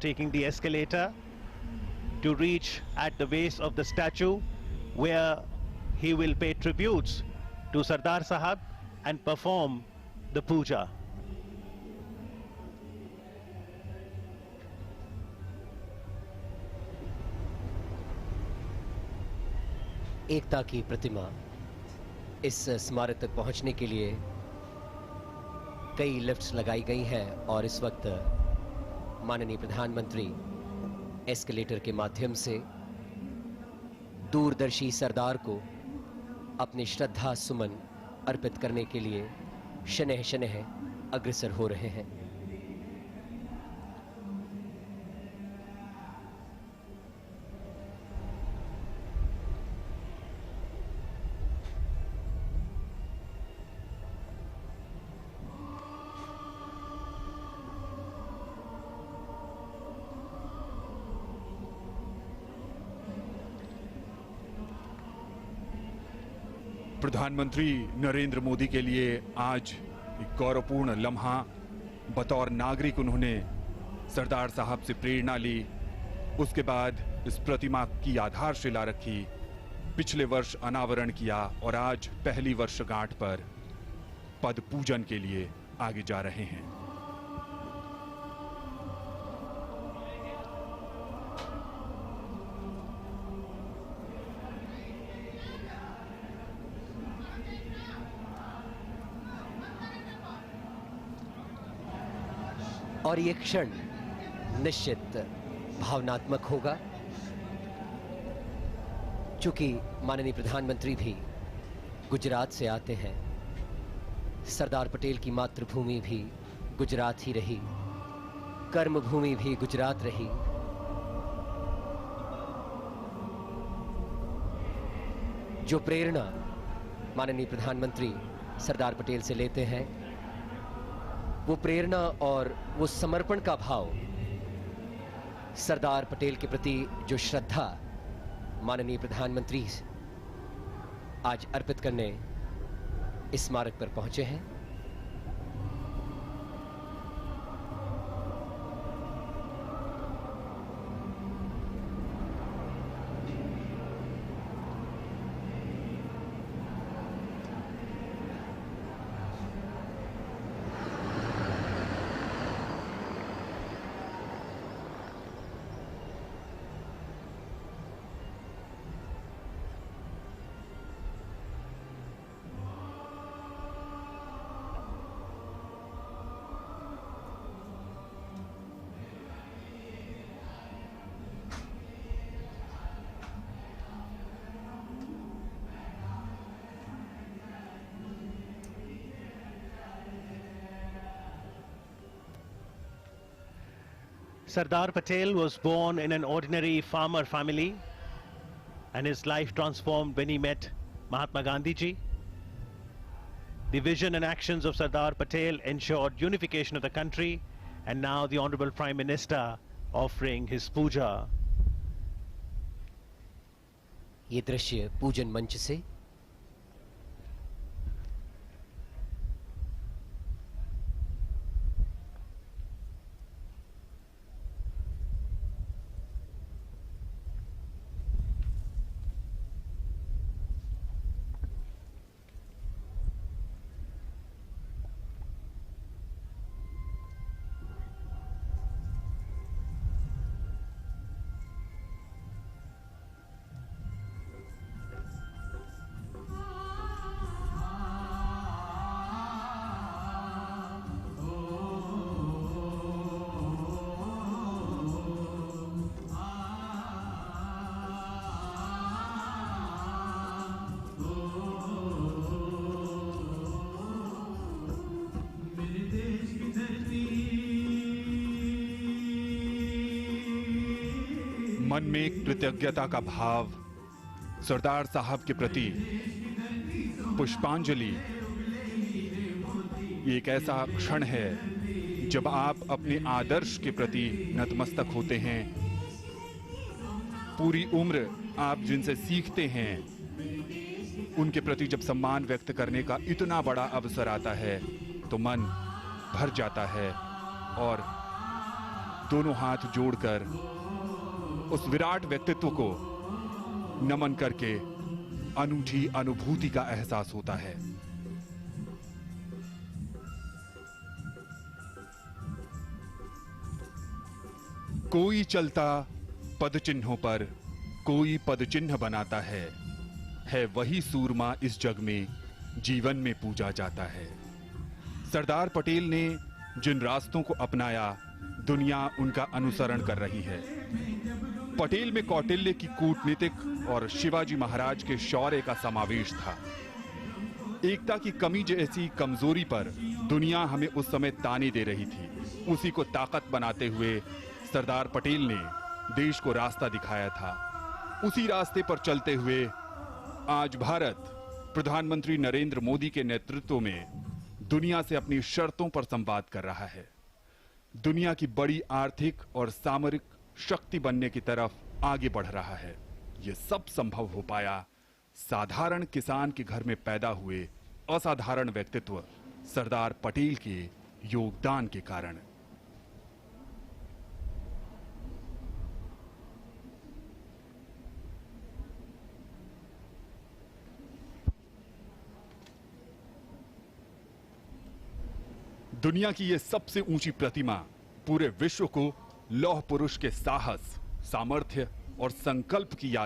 taking the escalator to reach at the base of the statue, where he will pay tributes to Sardar Sahab and perform the puja. एकता की प्रतिमा इस स्मारक तक पहुंचने के लिए कई लिफ्ट्स लगाई गई हैं और इस वक्त माननीय प्रधानमंत्री एस्केलेटर के माध्यम से दूरदर्शी सरदार को अपनी श्रद्धा सुमन अर्पित करने के लिए शनह शनह अग्रसर हो रहे हैं। प्रधानमंत्री नरेंद्र मोदी के लिए आज एक गौरवपूर्ण लम्हा। बतौर नागरिक उन्होंने सरदार साहब से प्रेरणा ली, उसके बाद इस प्रतिमा की आधारशिला रखी, पिछले वर्ष अनावरण किया और आज पहली वर्षगांठ पर पद पूजन के लिए आगे जा रहे हैं। और ये क्षण निश्चित भावनात्मक होगा, चूंकि माननीय प्रधानमंत्री भी गुजरात से आते हैं। सरदार पटेल की मातृभूमि भी गुजरात ही रही, कर्मभूमि भी गुजरात रही। जो प्रेरणा माननीय प्रधानमंत्री सरदार पटेल से लेते हैं, वो प्रेरणा और वो समर्पण का भाव, सरदार पटेल के प्रति जो श्रद्धा माननीय प्रधानमंत्री आज अर्पित करने इस स्मारक पर पहुंचे हैं। Sardar Patel was born in an ordinary farmer family, and his life transformed when he met Mahatma Gandhi ji. The vision and actions of Sardar Patel ensured unification of the country, and now the Honorable Prime Minister offering his puja. ये दृश्य पूजन मंच से मन में कृतज्ञता का भाव, सरदार साहब के प्रति पुष्पांजलि। ये एक ऐसा क्षण है जब आप अपने आदर्श के प्रति नतमस्तक होते हैं। पूरी उम्र आप जिनसे सीखते हैं, उनके प्रति जब सम्मान व्यक्त करने का इतना बड़ा अवसर आता है तो मन भर जाता है और दोनों हाथ जोड़कर उस विराट व्यक्तित्व को नमन करके अनूठी अनुभूति का एहसास होता है। कोई चलता पदचिन्हों पर कोई पदचिन्ह बनाता है वही सूरमा इस जग में जीवन में पूजा जाता है। सरदार पटेल ने जिन रास्तों को अपनाया दुनिया उनका अनुसरण कर रही है। पटेल में कौटिल्य की कूटनीतिक और शिवाजी महाराज के शौर्य का समावेश था। एकता की कमी जैसी कमजोरी पर दुनिया हमें उस समय ताने दे रही थी, उसी को ताकत बनाते हुए सरदार पटेल ने देश को रास्ता दिखाया था। उसी रास्ते पर चलते हुए आज भारत प्रधानमंत्री नरेंद्र मोदी के नेतृत्व में दुनिया से अपनी शर्तों पर संवाद कर रहा है। दुनिया की बड़ी आर्थिक और सामरिक शक्ति बनने की तरफ आगे बढ़ रहा है। यह सब संभव हो पाया साधारण किसान के घर में पैदा हुए असाधारण व्यक्तित्व सरदार पटेल के योगदान के कारण। दुनिया की यह सबसे ऊंची प्रतिमा पूरे विश्व को लौह पुरुष के साहस, सामर्थ्य और संकल्प की याद